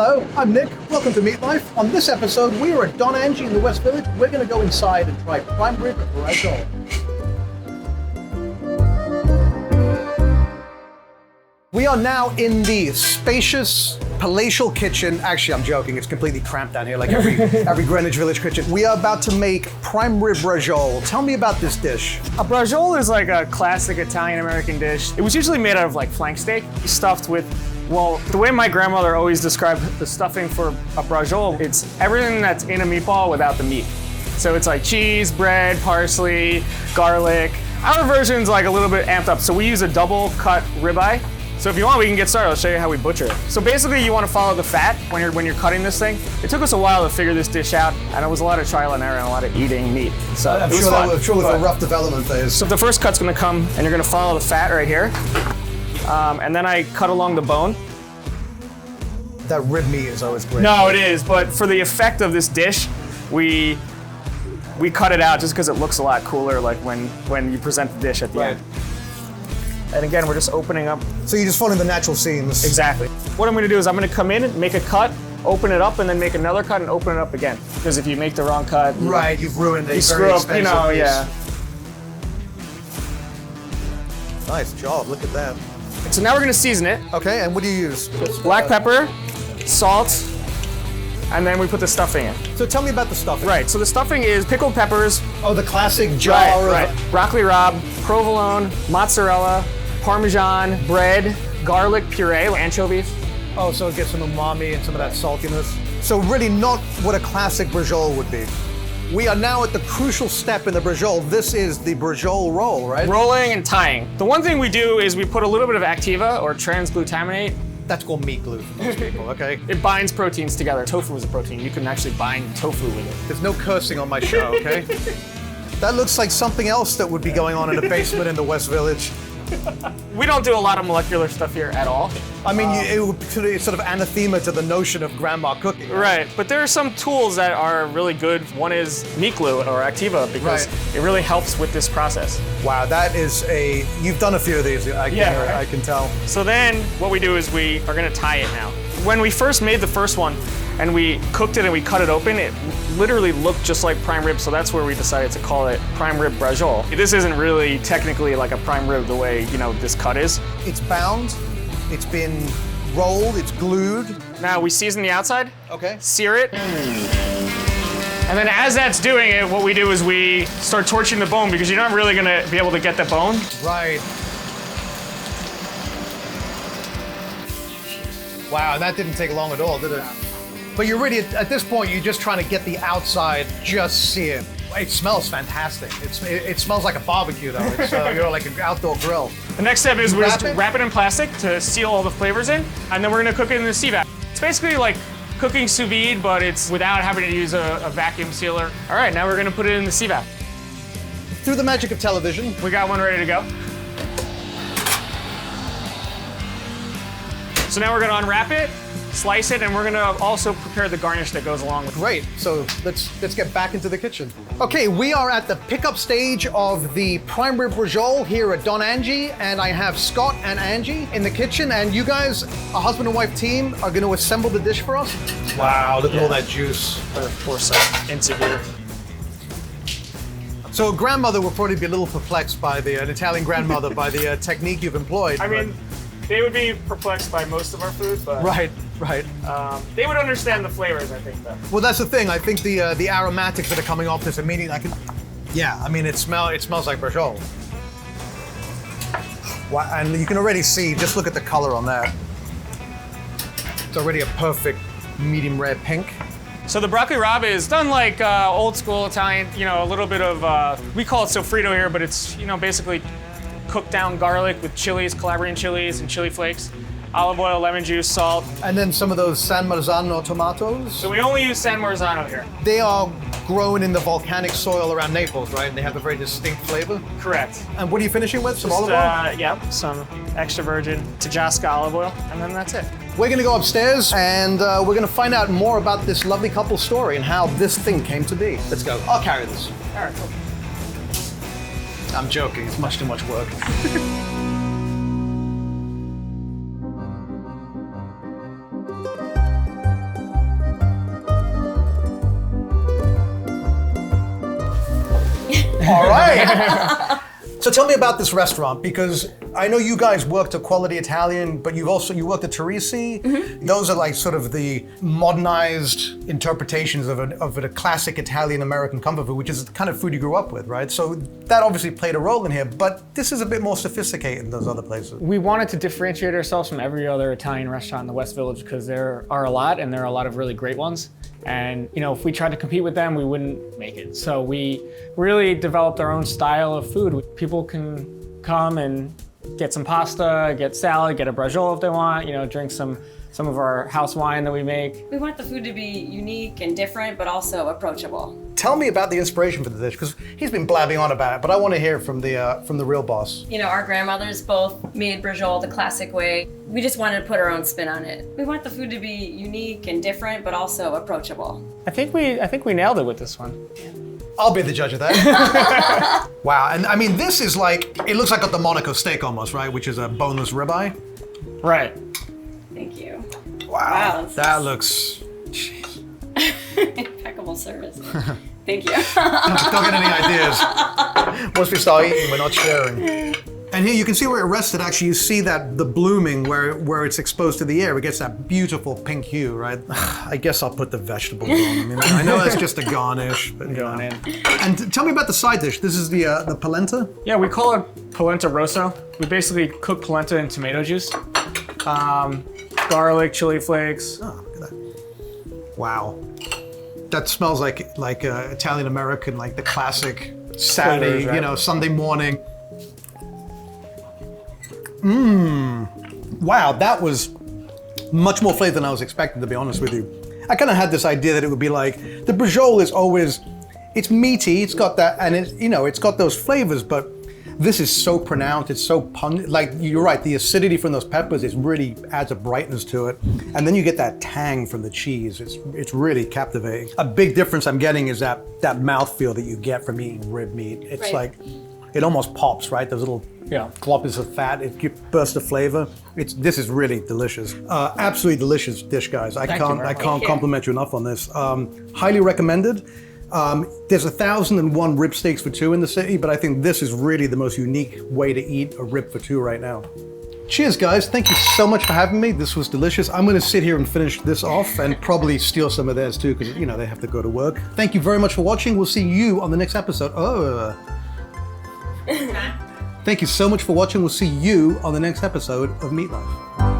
Hello, I'm Nick. Welcome to Meat Life. On this episode, we are at Don Angie in the West Village. We're going to go inside and try prime rib brajol. We are now in the spacious, palatial kitchen. Actually, I'm joking. It's completely cramped down here, like every Greenwich Village kitchen. We are about to make prime rib brajol. Tell me about this dish. A brajol is like a classic Italian-American dish. It was usually made out of like flank steak, stuffed with, well, the way my grandmother always described the stuffing for a brajol, it's everything that's in a meatball without the meat. So it's like cheese, bread, parsley, garlic. Our version's like a little bit amped up. So we use a double cut ribeye. So if you want, we can get started. I'll show you how we butcher it. So basically, you want to follow the fat when you're cutting this thing. It took us a while to figure this dish out, and it was a lot of trial and error and a lot of eating meat. So I'm sure that was a rough development phase. So the first cut's going to come, and you're going to follow the fat right here, and then I cut along the bone. That rib meat is always great. No, it is, but for the effect of this dish, we cut it out just because it looks a lot cooler, like when you present the dish at the end. And again, we're just opening up. So you're just following the natural seams. Exactly. What I'm gonna do is I'm gonna come in, make a cut, open it up, and then make another cut and open it up again. Because if you make the wrong cut, right, you've ruined it. You screw up, you know, yeah. Nice job, look at that. So now we're gonna season it. Okay, and what do you use? Black pepper, salt, and then we put the stuffing in. So tell me about the stuffing. Right, so the stuffing is pickled peppers. Oh, the classic jar. Right. Broccoli rabe, provolone, mozzarella, Parmesan, bread, garlic puree, anchovies. Oh, so it gets some umami and some of that saltiness. So really not what a classic brajol would be. We are now at the crucial step in the brajol. This is the brajol roll, right? Rolling and tying. The one thing we do is we put a little bit of Activa or transglutaminate. That's called meat glue for most people, okay? It binds proteins together. Tofu is a protein. You can actually bind tofu with it. There's no cursing on my show, okay? That looks like something else that would be going on in a basement in the West Village. We don't do a lot of molecular stuff here at all. I mean, it's sort of anathema to the notion of grandma cooking. Right, but there are some tools that are really good. One is meat glue or Activa because it really helps with this process. Wow, that is you've done a few of these, I can tell. So then what we do is we are gonna tie it now. When we first made the first one and we cooked it and we cut it open, it literally looked just like prime rib, so that's where we decided to call it prime rib brajol. This isn't really technically like a prime rib the way, this cut is. It's bound, it's been rolled, it's glued. Now we season the outside, sear it, and then as that's doing it, what we do is we start torching the bone because you're not really gonna be able to get the bone. Right. Wow, that didn't take long at all, did it? But you're really, at this point, you're just trying to get the outside just seared. It smells fantastic. It smells like a barbecue, though. It's like an outdoor grill. The next step is we just wrap it in plastic to seal all the flavors in, and then we're gonna cook it in the CVAP. It's basically like cooking sous vide, but it's without having to use a vacuum sealer. All right, now we're gonna put it in the CVAP. Through the magic of television. We got one ready to go. So now we're gonna unwrap it, slice it, and we're gonna also prepare the garnish that goes along with it. Great, so let's get back into the kitchen. Okay, we are at the pickup stage of the prime rib brajol here at Don Angie, and I have Scott and Angie in the kitchen, and you guys, a husband and wife team, are gonna assemble the dish for us? Wow, look at all that juice. Of course, into here. So a grandmother will probably be a little perplexed by an Italian grandmother, by the technique you've employed. I mean, they would be perplexed by most of our food, but Right. They would understand the flavors, I think, though. Well, that's the thing. I think the aromatics that are coming off this immediately, it smells like brajol. Wow, and you can already see, just look at the color on that. It's already a perfect medium rare pink. So the broccoli rabe is done like old school Italian, a little bit of, we call it sofrito here, but it's, basically cooked down garlic with chilies, Calabrian chilies and chili flakes, olive oil, lemon juice, salt. And then some of those San Marzano tomatoes. So we only use San Marzano here. They are grown in the volcanic soil around Naples, right? And they have a very distinct flavor. Correct. And what are you finishing with? Some olive oil? Yeah, some extra virgin Tajasca olive oil, and then that's it. We're gonna go upstairs and we're gonna find out more about this lovely couple's story and how this thing came to be. Let's go. I'll carry this. All right, cool. I'm joking, it's much too much work. right. So tell me about this restaurant, because I know you guys worked at Quality Italian, but you worked at Teresi. Mm-hmm. Those are like sort of the modernized interpretations of a classic Italian-American comfort food, which is the kind of food you grew up with, right? So that obviously played a role in here, but this is a bit more sophisticated than those other places. We wanted to differentiate ourselves from every other Italian restaurant in the West Village because there are a lot, and there are a lot of really great ones. And if we tried to compete with them, we wouldn't make it. So we really developed our own style of food. People can come and get some pasta, get salad, get a braciole if they want, drink some of our house wine that we make. We want the food to be unique and different, but also approachable. Tell me about the inspiration for the dish, because he's been blabbing on about it, but I want to hear from the real boss. Our grandmothers both made braciole the classic way. We just wanted to put our own spin on it. We want the food to be unique and different, but also approachable. I think we nailed it with this one. I'll be the judge of that. Wow, and I mean, this is like, it looks like the Monaco steak almost, right? Which is a boneless ribeye. Right. Thank you. Wow, that looks, jeez. Impeccable service. Thank you. Don't get any ideas. Once we start eating, we're not sharing. And here you can see where it rested. Actually, you see that the blooming where it's exposed to the air, it gets that beautiful pink hue, right? I guess I'll put the vegetables on. I mean, I know that's just a garnish, but Going in. And tell me about the side dish. This is the polenta. Yeah, we call it polenta rosso. We basically cook polenta in tomato juice, garlic, chili flakes. Oh, look at that. Wow. That smells like Italian American, like the classic Saturday, Flavors, right? Sunday morning. Wow, that was much more flavor than I was expecting, to be honest with you. I kind of had this idea that it would be like, the braciole is always, it's meaty, it's got that, and it's got those flavors, but this is so pronounced, it's so pungent. Like, you're right, the acidity from those peppers, it really adds a brightness to it. And then you get that tang from the cheese. It's really captivating. A big difference I'm getting is that mouthfeel that you get from eating rib meat. It's Right. like, it almost pops, right? Those little globs of fat, it bursts of flavor. This is really delicious. Absolutely delicious dish, guys. I can't compliment you enough on this. Highly recommended. There's 1,001 rib steaks for two in the city, but I think this is really the most unique way to eat a rib for two right now. Cheers, guys. Thank you so much for having me. This was delicious. I'm going to sit here and finish this off and probably steal some of theirs too, because, they have to go to work. Thank you very much for watching. We'll see you on the next episode. Thank you so much for watching. We'll see you on the next episode of Meatlife.